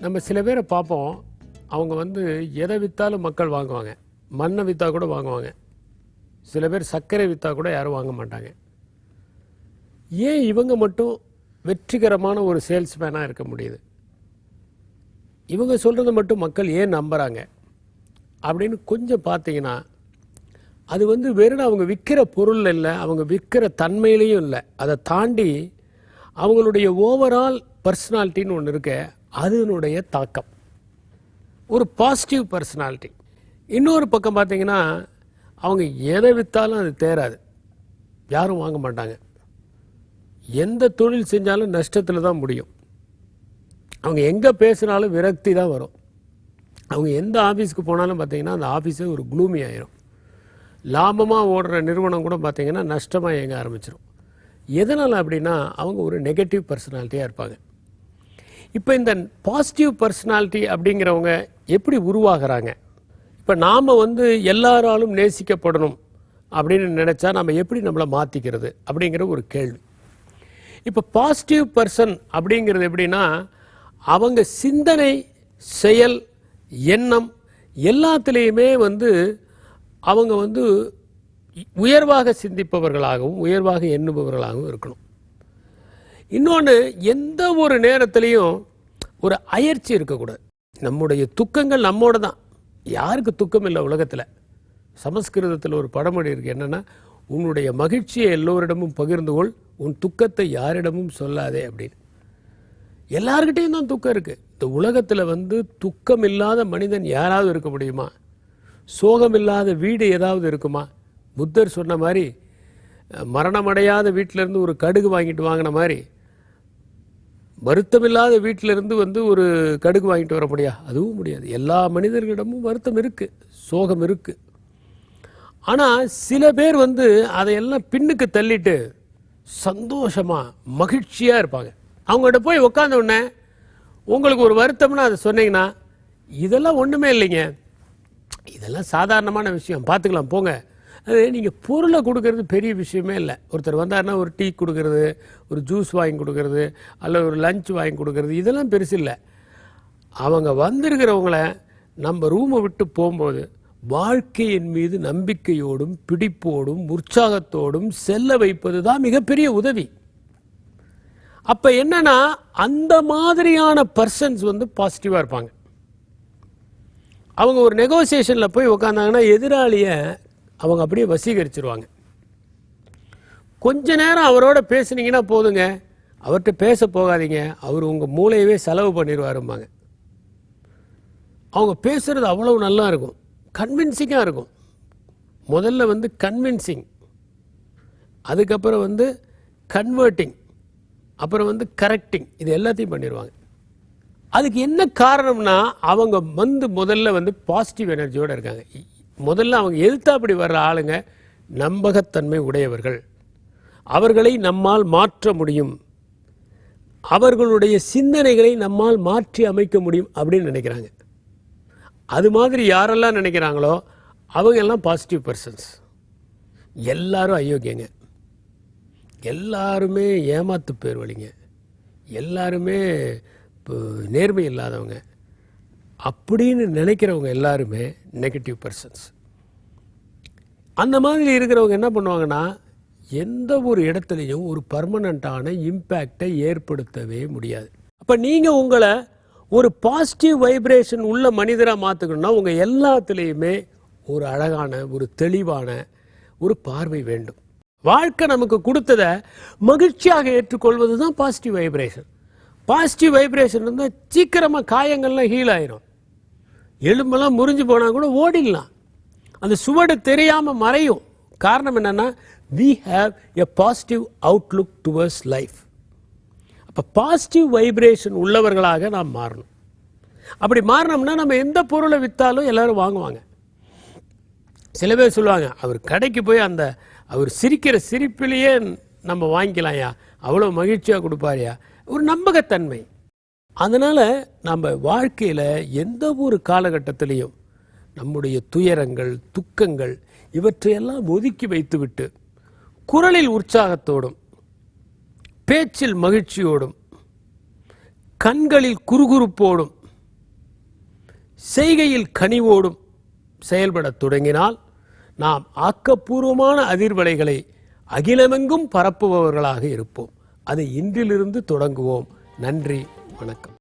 நம்ம சில பேரை பார்ப்போம், அவங்க எதை விற்றாலும் மக்கள் வாங்குவாங்க. மண்ணை விற்றா கூட வாங்குவாங்க. சில பேர் சர்க்கரை விற்றா கூட யாரும் வாங்க மாட்டாங்க. ஏன் இவங்க மட்டும் வெற்றிகரமான ஒரு சேல்ஸ்மேனாக இருக்க முடியுது? இவங்க சொல்கிறத மட்டும் மக்கள் ஏன் நம்புகிறாங்க அப்படின்னு கொஞ்சம் பார்த்தீங்கன்னா, அது வெறும் அவங்க விற்கிற பொருள் இல்லை, அவங்க விற்கிற தன்மையிலையும் இல்லை. அதை தாண்டி அவங்களுடைய ஓவரால் பர்சனாலிட்டின்னு ஒன்று இருக்க, அதனுடைய தாக்கம் ஒரு பாசிட்டிவ் பர்சனாலிட்டி. இன்னொரு பக்கம் பார்த்தீங்கன்னா, அவங்க எதை விற்றாலும் அது தேராது, யாரும் வாங்க மாட்டாங்க. எந்த தொழில் செஞ்சாலும் நஷ்டத்தில் தான் முடியும். அவங்க எங்கே பேசினாலும் விரக்தி தான் வரும். அவங்க எந்த ஆஃபீஸுக்கு போனாலும் பார்த்தீங்கன்னா அந்த ஆஃபீஸே ஒரு க்ளூமி ஆயிரும். லாபமாக ஓடுற நிறுவனம் கூட பார்த்தீங்கன்னா நஷ்டமாக இயங்க ஆரம்பிச்சிடும். எதனால் அப்படின்னா அவங்க ஒரு நெகட்டிவ் பர்சனாலிட்டியாக இருப்பாங்க. இப்போ இந்த பாசிட்டிவ் பர்சனாலிட்டி அப்படிங்கிறவங்க எப்படி உருவாகிறாங்க? இப்போ நாம் எல்லாராலும் நேசிக்கப்படணும் அப்படின்னு நினச்சா நம்ம எப்படி நம்மளை மாற்றிக்கிறது அப்படிங்கிற ஒரு கேள்வி. இப்போ பாசிட்டிவ் பர்சன் அப்படிங்கிறது எப்படின்னா, அவங்க சிந்தனை, செயல், எண்ணம் எல்லாத்துலேயுமே அவங்க உயர்வாக சிந்திப்பவர்களாகவும் உயர்வாக எண்ணுபவர்களாகவும் இருக்கணும். இன்னொன்று, எந்த ஒரு நேரத்திலையும் ஒரு அயற்சி இருக்கக்கூடாது. நம்முடைய துக்கங்கள் நம்மோட தான். யாருக்கு துக்கம் இல்லை உலகத்தில்? சமஸ்கிருதத்தில் ஒரு பழமொழி இருக்குது, என்னென்னா, உன்னுடைய மகிழ்ச்சியை எல்லோரிடமும் பகிர்ந்து கொள், உன் துக்கத்தை யாரிடமும் சொல்லாதே அப்படின்னு. எல்லார்கிட்டையும் தான் துக்கம் இருக்குது. இந்த உலகத்தில் துக்கம் இல்லாத மனிதன் யாராவது இருக்க முடியுமா? சோகம் இல்லாத வீடு ஏதாவது இருக்குமா? புத்தர் சொன்ன மாதிரி மரணமடையாத வீட்டிலேருந்து ஒரு கடுகு வாங்கிட்டு வாங்கின மாதிரி, வருத்தமில்லாத வீட்டிலேருந்து ஒரு கடுகு வாங்கிட்டு வர முடியா? அதுவும் முடியாது. எல்லா மனிதர்களிடமும் வருத்தம் இருக்குது, சோகம் இருக்குது. ஆனால் சில பேர் அதையெல்லாம் பின்னுக்கு தள்ளிட்டு சந்தோஷமாக மகிழ்ச்சியாக இருப்பாங்க. அவங்கள்ட்ட போய் உட்காந்த உடனே உங்களுக்கு ஒரு வருத்தம்னா அதை சொன்னீங்கன்னா, இதெல்லாம் ஒன்றுமே இல்லைங்க, இதெல்லாம் சாதாரணமான விஷயம், பார்த்துக்கலாம் போங்க. அது நீங்கள் பொருளை கொடுக்கறது பெரிய விஷயமே இல்லை. ஒருத்தர் வந்தாருன்னா ஒரு டீ கொடுக்கறது, ஒரு ஜூஸ் வாங்கி கொடுக்கறது, அல்ல ஒரு லஞ்ச் வாங்கி கொடுக்கறது, இதெல்லாம் பெருசு இல்லை. அவங்க வந்திருக்கிறவங்கள நம்ம ரூமை விட்டு போகும்போது வாழ்க்கையின் மீது நம்பிக்கையோடும் பிடிப்போடும் உற்சாகத்தோடும் செல்ல வைப்பது தான் மிகப்பெரிய உதவி. அப்போ என்னன்னா, அந்த மாதிரியான பர்சன்ஸ் பாசிட்டிவாக இருப்பாங்க. அவங்க ஒரு நெகோசியேஷனில் போய் உட்காந்தாங்கன்னா எதிராளியை அவங்க அப்படியே வசீகரிச்சிருவாங்க. கொஞ்ச நேரம் அவரோட பேசுனீங்கன்னா போதுங்க, அவர்கிட்ட பேச போகாதீங்க, அவர் உங்கள் மூளையவே செலவு பண்ணிடுவாரும்பாங்க. அவங்க பேசுகிறது அவ்வளவு நல்லா இருக்கும், கன்வின்சிங்காக இருக்கும். முதல்ல கன்வின்சிங், அதுக்கப்புறம் கன்வெர்ட்டிங், அப்புறம் கரெக்டிங், இது எல்லாத்தையும் பண்ணிடுவாங்க. அதுக்கு என்ன காரணம்னா, அவங்க முதல்ல பாசிட்டிவ் எனர்ஜியோடு இருக்காங்க. முதல்ல அவங்க எதிர்த்தாப்படி வர்ற ஆளுங்க நம்பகத்தன்மை உடையவர்கள், அவர்களை நம்மால் மாற்ற முடியும், அவர்களுடைய சிந்தனைகளை நம்மால் மாற்றி அமைக்க முடியும் அப்படின்னு நினைக்கிறாங்க. அது மாதிரி யாரெல்லாம் நினைக்கிறாங்களோ அவங்க எல்லாம் பாசிட்டிவ் பர்சன்ஸ். எல்லாரும் அயோக்கியங்க, எல்லாருமே ஏமாத்து பேர் வழிங்க, எல்லாருமே நேர்மை இல்லாதவங்க அப்படின்னு நினைக்கிறவங்க எல்லாருமே நெகட்டிவ் பர்சன்ஸ். அந்த மாதிரி இருக்கிறவங்க என்ன பண்ணுவாங்கன்னா, எந்த ஒரு இடத்துலையும் ஒரு பர்மனண்ட்டான இம்பேக்டை ஏற்படுத்தவே முடியாது. அப்போ நீங்கள் உங்களை ஒரு பாசிட்டிவ் வைப்ரேஷன் உள்ள மனிதராக மாற்றுக்கணும்னா உங்கள் எல்லாத்துலேயுமே ஒரு அழகான, ஒரு தெளிவான ஒரு பார்வை வேண்டும். வாழ்க்கை நமக்கு கொடுத்ததை மகிழ்ச்சியாக ஏற்றுக்கொள்வது தான் பாசிட்டிவ் வைப்ரேஷன். பாசிட்டிவ் வைப்ரேஷன் இருந்தால் சீக்கிரமாக காயங்கள்லாம் ஹீல் ஆயிரும். எலும்பெல்லாம் முறிஞ்சு போனால் கூட ஓடிடலாம், அந்த சுவடு தெரியாமல் மறையும். காரணம் என்னென்னா, we have a positive outlook towards life. அப்போ பாசிட்டிவ் வைப்ரேஷன் உள்ளவர்களாக நாம் மாறணும். அப்படி மாறினோம்னா நம்ம எந்த பொருளை விற்றாலும் எல்லோரும் வாங்குவாங்க. சில பேர் சொல்லுவாங்க, அவர் கடைக்கு போய் அவர் சிரிக்கிற சிரிப்பிலேயே நம்ம வாங்கிக்கலாம்யா, அவ்வளோ மகிழ்ச்சியாக கொடுப்பாரியா, ஒரு நம்பகத்தன்மை. அதனால் நம்ம வாழ்க்கையில் எந்த ஒரு காலகட்டத்திலையும் நம்முடைய துயரங்கள், துக்கங்கள் இவற்றையெல்லாம் ஒதுக்கி வைத்துவிட்டு குரலில் உற்சாகத்தோடும், பேச்சில் மகிழ்ச்சியோடும், கண்களில் குறுகுறுப்போடும், செய்கையில் கனிவோடும் செயல்படத் தொடங்கினால் நாம் ஆக்கப்பூர்வமான அதிர்வலைகளை அகிலமெங்கும் பரப்புபவர்களாக இருப்போம். அதை இன்றிலிருந்து தொடங்குவோம். நன்றி, வணக்கம்.